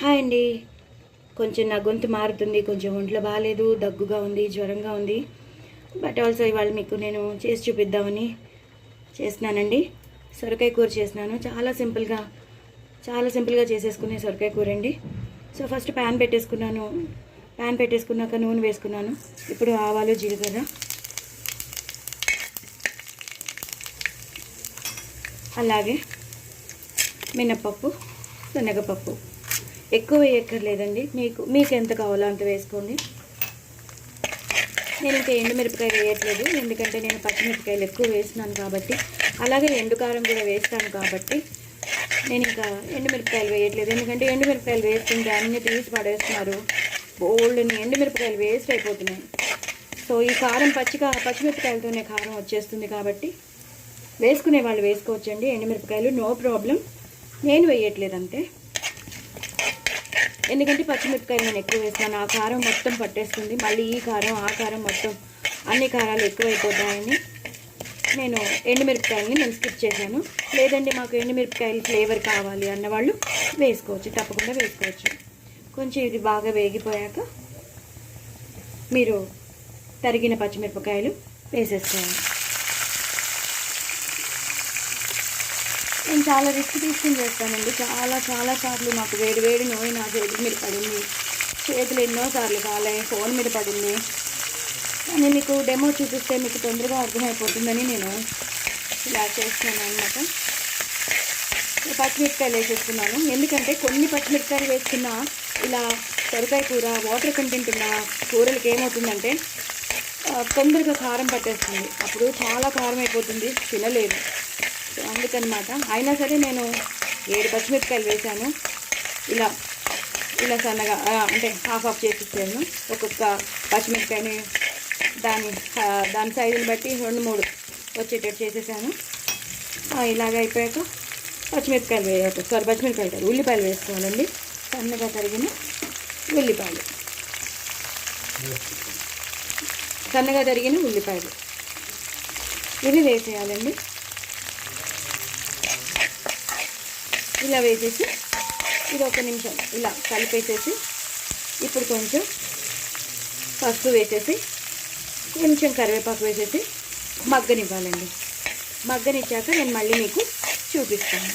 Hi అండి. కొంచెం నా గొంతు మారుతుంది, కొంచెం ఒంట్లో బాగాలేదు, దగ్గుగా ఉంది, జ్వరంగా ఉంది. బట్ ఆల్సో ఇవాళ మీకు నేను చేసి చూపిద్దామని చేస్తున్నానండి. సొరకాయ కూర చేస్తున్నాను. చాలా సింపుల్గా చేసేసుకునే సొరకాయ కూర అండి. సో ఫస్ట్ ప్యాన్ పెట్టేసుకున్నాను. ప్యాన్ పెట్టేసుకున్నాక నూనె వేసుకున్నాను. ఇప్పుడు ఆవాలు, జీలకర్ర, అలాగే మినప్పప్పు, శనగపప్పు. ఎక్కువ వేయక్కర్లేదండి, మీకు ఎంత కావాలో అంత వేసుకోండి. నేను ఇంకా ఎండుమిరపకాయ వేయట్లేదు, ఎందుకంటే నేను పచ్చిమిరపకాయలు ఎక్కువ వేస్తున్నాను కాబట్టి, అలాగే ఎండుకారం కూడా వేస్తాను కాబట్టి నేను ఇంకా ఎండుమిరపకాయలు వేయట్లేదు. ఎందుకంటే ఎండుమిరపకాయలు వేస్తుంటే అన్నీ తీసి పడేస్తున్నారు, బోల్డ్ని ఎండుమిరపకాయలు వేస్ట్ అయిపోతున్నాయి. సో ఈ కారం పచ్చిమిరపకాయలతోనే కారం వచ్చేస్తుంది కాబట్టి వేసుకునే వాళ్ళు వేసుకోవచ్చండి ఎండుమిరపకాయలు, నో ప్రాబ్లం. నేను వేయట్లేదు అంతే, ఎందుకంటే పచ్చిమిరపకాయలు నేను ఎక్కువ వేస్తాను, ఆ కారం మొత్తం పట్టేస్తుంది. మళ్ళీ ఈ కారం ఆ కారం మొత్తం అన్ని కారాలు ఎక్కువైపోతాయని నేను ఎండుమిరపకాయలని స్కిప్ చేశాను. లేదంటే మాకు ఎండుమిరపకాయలు ఫ్లేవర్ కావాలి అన్నవాళ్ళు వేసుకోవచ్చు, తప్పకుండా వేసుకోవచ్చు. కొంచెం ఇది బాగా వేగిపోయాక మీరు తరిగిన పచ్చిమిరపకాయలు వేసేసుకోవాలి. నేను చాలా రిస్క్ తీసుకుని చేస్తానండి. చాలా సార్లు నాకు వేడి నూనె నా చేతుల మీద పడింది, చేతులు ఎన్నోసార్లు కాలాయి, ఫోన్ మీద పడింది. కానీ మీకు డెమో చూపిస్తే మీకు తొందరగా అర్థమైపోతుందని నేను ఇలా చేస్తున్నాను అనమాట. పచ్చిమిరపకాయలు వేసేస్తున్నాను, ఎందుకంటే కొన్ని పచ్చిమిరపకాయలు వేసుకున్న ఇలా సొరకాయ కూర వాటర్ కంటెంట్ ఉన్న కూరలకి ఏమవుతుందంటే తొందరగా కారం పట్టేస్తుంది, అప్పుడు చాలా కారం అయిపోతుంది, తినలేదు. సో అందుకనమాట. అయినా సరే నేను 7 పచ్చిమిరపకాయలు వేసాను. ఇలా సన్నగా అంటే హాఫ్ చేసిస్తాను. ఒక్కొక్క పచ్చిమిరపకాయని దాని సైజుని బట్టి 2-3 వచ్చేటట్టు చేసేసాను. ఇలాగ అయిపోయాక ఉల్లిపాయలు వేసుకోవాలండి. సన్నగా తరిగిన ఉల్లిపాయలు ఇవి వేసేయాలండి. ఇలా వేసేసి ఇది 1 నిమిషం ఇలా కలిపేసేసి ఇప్పుడు కొంచెం పసుపు వేసేసి కొంచెం కరివేపాకు వేసేసి మగ్గనివ్వాలండి. మగ్గనిచ్చాక నేను మళ్ళీ మీకు చూపిస్తాను.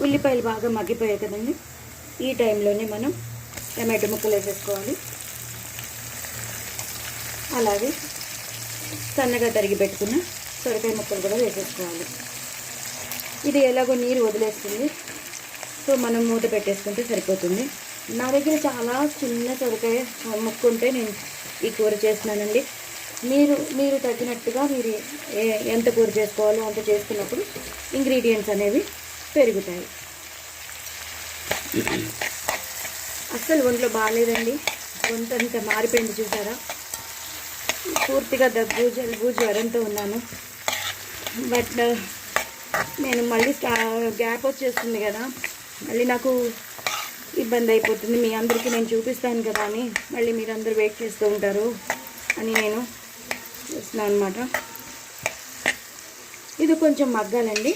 ఉల్లిపాయలు బాగా మగ్గిపోయాయి కదండి, ఈ టైంలోనే మనం టమాటో ముక్కలు వేసేసుకోవాలి. అలాగే సన్నగా తరిగి పెట్టుకున్న సొరకాయ ముక్కలు కూడా వేసేసుకోవాలి. ఇది ఎలాగో నీరు వదిలేస్తుంది, సో మనం మూత పెట్టేసుకుంటే సరిపోతుంది. నా దగ్గర చాలా చిన్న సొరకాయ ముక్క ఉంటే నేను ఈ కూర చేస్తున్నానండి. మీరు తగ్గినట్టుగా మీరు ఎంత కూర చేసుకోవాలో అంత చేసుకున్నప్పుడు ఇంగ్రీడియంట్స్ అనేవి పెరుగుతాయి. అస్సలు ఒంట్లో బాగాలేదండి, ఒంటంతా మారిపోయింది చూసారా. పూర్తిగా దగ్గు, జలుబు, జ్వరంతో ఉన్నాను. బట్ నేను మళ్ళీ గ్యాప్ వచ్చేస్తుంది కదా, మళ్ళీ నాకు ఇబ్బంది అయిపోతుంది. మీ అందరికీ నేను చూపిస్తాను కదా అని మళ్ళీ మీరందరూ వెయిట్ చేస్తూ ఉంటారు అని నేను చేస్తున్నాను అనమాట. ఇది కొంచెం మగ్గాలండి,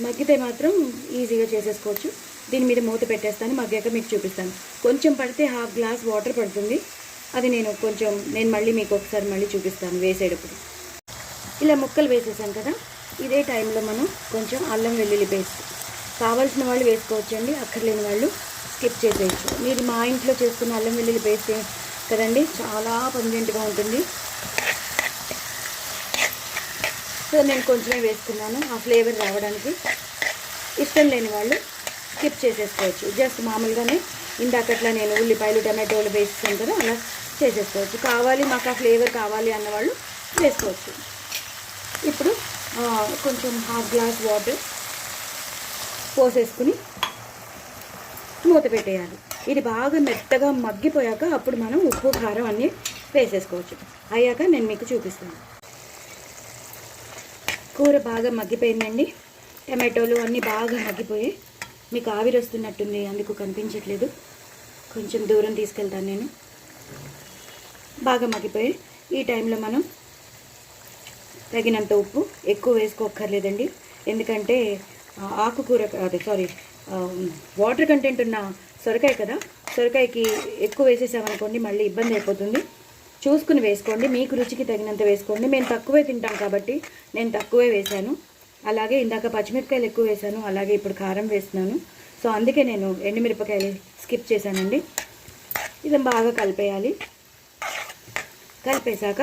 మగ్గితే మాత్రం ఈజీగా చేసేసుకోవచ్చు. దీని మీద మూత పెట్టేస్తాను, మగ్గాక మీకు చూపిస్తాను. కొంచెం పడితే 1/2 గ్లాస్ వాటర్ పడుతుంది, అది నేను మళ్ళీ మీకు ఒకసారి మళ్ళీ చూపిస్తాను వేసేటప్పుడు. ఇలా ముక్కలు వేసేసాను కదా, ఇదే టైంలో మనం కొంచెం అల్లం వెల్లుల్లి పేస్ట్ కావాల్సిన వాళ్ళు వేసుకోవచ్చండి, అక్కర్లేని వాళ్ళు స్కిప్ చేసేయచ్చు. మీరు మా ఇంట్లో చేసుకున్న అల్లం వెల్లుల్లి పేస్ట్ కదండి, చాలా పంజెంట్గా ఉంటుంది. సో నేను కొంచెమే వేసుకున్నాను ఆ ఫ్లేవర్ రావడానికి. ఇష్టం లేని వాళ్ళు స్కిప్ చేసేసుకోవచ్చు, జస్ట్ మామూలుగానే ఇందాకట్లా నేను ఉల్లిపాయలు టమాటోలు వేసుకుని కదా అలా చేసేసుకోవచ్చు. మాకు ఆ ఫ్లేవర్ కావాలి అన్నవాళ్ళు వేసుకోవచ్చు. ఇప్పుడు కొంచెం 1/2 గ్లాస్ వాటర్ పోసేసుకుని మూత పెట్టేయాలి. ఇది బాగా మెత్తగా మగ్గిపోయాక అప్పుడు మనం ఉప్పు, కారం అన్నీ వేసేసుకోవచ్చు. అయ్యాక నేను మీకు చూపిస్తాను. కూర బాగా మగ్గిపోయిందండి, టమాటోలు అన్నీ బాగా మగ్గిపోయాయి. మీకు ఆవిరి వస్తున్నట్టుంది, అందుకు కనిపించట్లేదు, కొంచెం దూరం తీసుకెళ్తాను నేను. బాగా మగ్గిపోయాయి. ఈ టైంలో మనం తగినంత ఉప్పు, ఎక్కువ వేసుకోక్కర్లేదండి, ఎందుకంటే ఆకుకూర వాటర్ కంటెంట్ ఉన్న సొరకాయ కదా, సొరకాయకి ఎక్కువ వేసేసామనుకోండి మళ్ళీ ఇబ్బంది అయిపోతుంది. చూసుకుని వేసుకోండి, మీకు రుచికి తగినంత వేసుకోండి. మేము తక్కువే తింటాం కాబట్టి నేను తక్కువే వేశాను. అలాగే ఇందాక పచ్చిమిరపకాయలు ఎక్కువ వేశాను, అలాగే ఇప్పుడు కారం వేస్తున్నాను. సో అందుకే నేను ఎండుమిరపకాయలు స్కిప్ చేశానండి. ఇది బాగా కలిపేయాలి. కలిపేశాక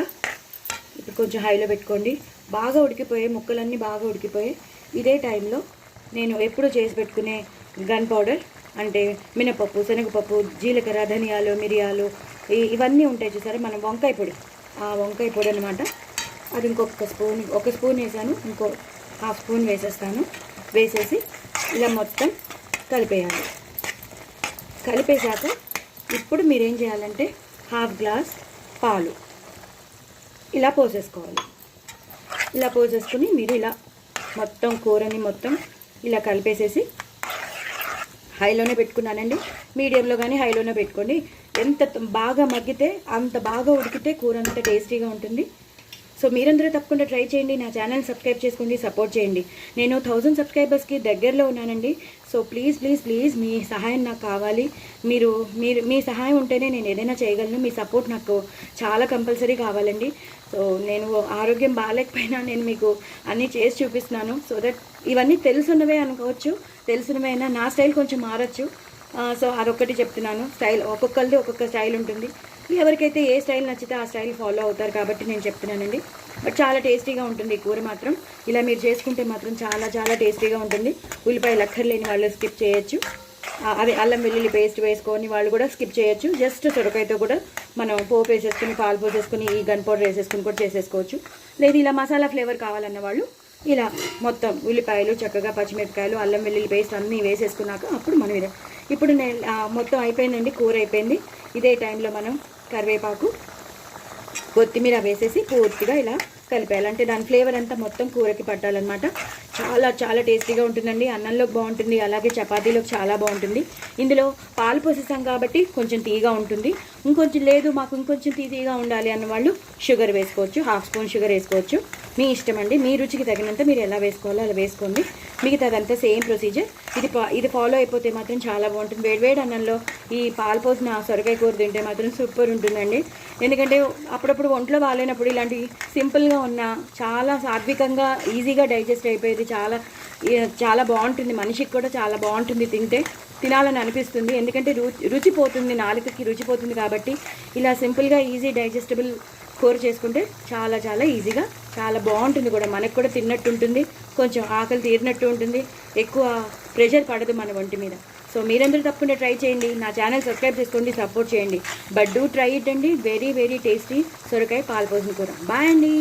ఇప్పుడు కొంచెం హైలో పెట్టుకోండి. బాగా ఉడికిపోయే ముక్కలన్నీ బాగా ఉడికిపోయి ఇదే టైంలో నేను ఎప్పుడు చేసి పెట్టుకునే గన్ పౌడర్ అంటే మినపప్పు, శనగపప్పు, జీలకర్ర, ధనియాలు, మిరియాలు ఇవన్నీ ఉంటాయి చూసారా, మనం వంకాయ పొడి, ఆ వంకాయ పొడి అనమాట. అది ఒక స్పూన్ వేసాను, ఇంకో హాఫ్ స్పూన్ వేసేస్తాను. వేసేసి ఇలా మొత్తం కలిపేయాలి. కలిపేశాక ఇప్పుడు మీరేం చేయాలంటే హాఫ్ గ్లాస్ పాలు ఇలా పోసేసుకోవాలి. ఇలా పోసేసుకుని మీరు ఇలా మొత్తం కూరని మొత్తం ఇలా కలిపేసేసి హైలోనే పెట్టుకున్నానండి. మీడియంలో కానీ హైలోనే పెట్టుకోండి. ఎంత బాగా మగ్గితే అంత బాగా ఉడికితే కూర అంత టేస్టీగా ఉంటుంది. సో మీరందరూ తప్పకుండా ట్రై చేయండి. నా ఛానల్ సబ్స్క్రైబ్ చేసుకోండి, సపోర్ట్ చేయండి. నేను 1000 సబ్స్క్రైబర్స్కి దగ్గరలో ఉన్నానండి. సో ప్లీజ్ ప్లీజ్ ప్లీజ్ మీ సహాయం నాకు కావాలి. మీరు మీ సహాయం ఉంటేనే నేను ఏదైనా చేయగలను. మీ సపోర్ట్ నాకు చాలా కంపల్సరీ కావాలండి. సో నేను ఆరోగ్యం బాగాలేకపోయినా నేను మీకు అన్నీ చేసి చూపిస్తున్నాను. సో దట్ ఇవన్నీ తెలుసున్నవే అనుకోవచ్చు, తెలుసున్నవైనా నా స్టైల్ కొంచెం మారచ్చు. సో అదొక్కటి చెప్తున్నాను. స్టైల్ ఒక్కొక్కరిది ఒక్కొక్క స్టైల్ ఉంటుంది. ఎవరికైతే ఏ స్టైల్ నచ్చితే ఆ స్టైల్ ఫాలో అవుతారు కాబట్టి నేను చెప్తున్నానండి. బట్ చాలా టేస్టీగా ఉంటుంది ఈ కూర మాత్రం. ఇలా మీరు చేసుకుంటే మాత్రం చాలా చాలా టేస్టీగా ఉంటుంది. ఉల్లిపాయలు అక్కర్లేని వాళ్ళు స్కిప్ చేయొచ్చు. అదే అల్లం వెల్లుల్లి పేస్ట్ వేసుకొని వాళ్ళు కూడా స్కిప్ చేయొచ్చు. జస్ట్ సొరకాయతో కూడా మనం పోపు వేసేసుకుని పాలు పోసేసుకుని ఈ గన్ పౌడర్ వేసేసుకుని కూడా చేసేసుకోవచ్చు. లేదు ఇలా మసాలా ఫ్లేవర్ కావాలన్న వాళ్ళు ఇలా మొత్తం ఉల్లిపాయలు చక్కగా పచ్చిమిరపకాయలు అల్లం వెల్లుల్లి పేస్ట్ అన్నీ వేసేసుకున్నాక అప్పుడు మనం ఇప్పుడు నేను మొత్తం అయిపోయిందండి, కూర అయిపోయింది. ఇదే టైంలో మనం కరివేపాకు, కొత్తిమీర వేసేసి పూర్తిగా ఇలా కలిపేయాలి. అంటే దాని ఫ్లేవర్ అంతా మొత్తం కూరకి పట్టాలన్నమాట. చాలా చాలా టేస్టీగా ఉంటుందండి. అన్నంలోకి బాగుంటుంది, అలాగే చపాతీలోకి చాలా బాగుంటుంది. ఇందులో పాలు పోసేసాం కాబట్టి కొంచెం తీగా ఉంటుంది. ఇంకొంచెం లేదు మాకు ఇంకొంచెం తీగా ఉండాలి అన్న వాళ్ళు షుగర్ వేసుకోవచ్చు, హాఫ్ స్పూన్ షుగర్ వేసుకోవచ్చు. మీ ఇష్టం అండి, మీ రుచికి తగినంత మీరు ఎలా వేసుకోవాలో అలా వేసుకోండి. మిగతాదంతా సేమ్ ప్రొసీజర్. ఇది ఫాలో అయిపోతే మాత్రం చాలా బాగుంటుంది. వేడివేడి అన్నంలో ఈ పాలు పోసిన సొరకాయ కూర తింటే మాత్రం సూపర్ ఉంటుందండి. ఎందుకంటే అప్పుడప్పుడు ఒంట్లో బాగాలేనప్పుడు ఇలాంటి సింపుల్గా ఉన్న చాలా సాత్వికంగా ఈజీగా డైజెస్ట్ అయిపోయేది చాలా బాగుంటుంది. మనిషికి కూడా చాలా బాగుంటుంది, తినాలని అనిపిస్తుంది. ఎందుకంటే రుచి పోతుంది, నాలుకకి రుచి పోతుంది. కాబట్టి ఇలా సింపుల్గా ఈజీ డైజెస్టబుల్ కూర చేసుకుంటే చాలా చాలా ఈజీగా చాలా బాగుంటుంది కూడా. మనకు కూడా తిన్నట్టు ఉంటుంది, కొంచెం ఆకలి తీరినట్టు ఉంటుంది, ఎక్కువ ప్రెషర్ పడదు మన ఒంటి మీద. సో మీరందరూ తప్పకుండా ట్రై చేయండి. నా ఛానల్ సబ్స్క్రైబ్ చేసుకోండి, సపోర్ట్ చేయండి. బట్ డూ ట్రై ఇట్ అండి. వెరీ వెరీ టేస్టీ సొరకాయ పాలు పోసిన కూర. బాయ్ అండి.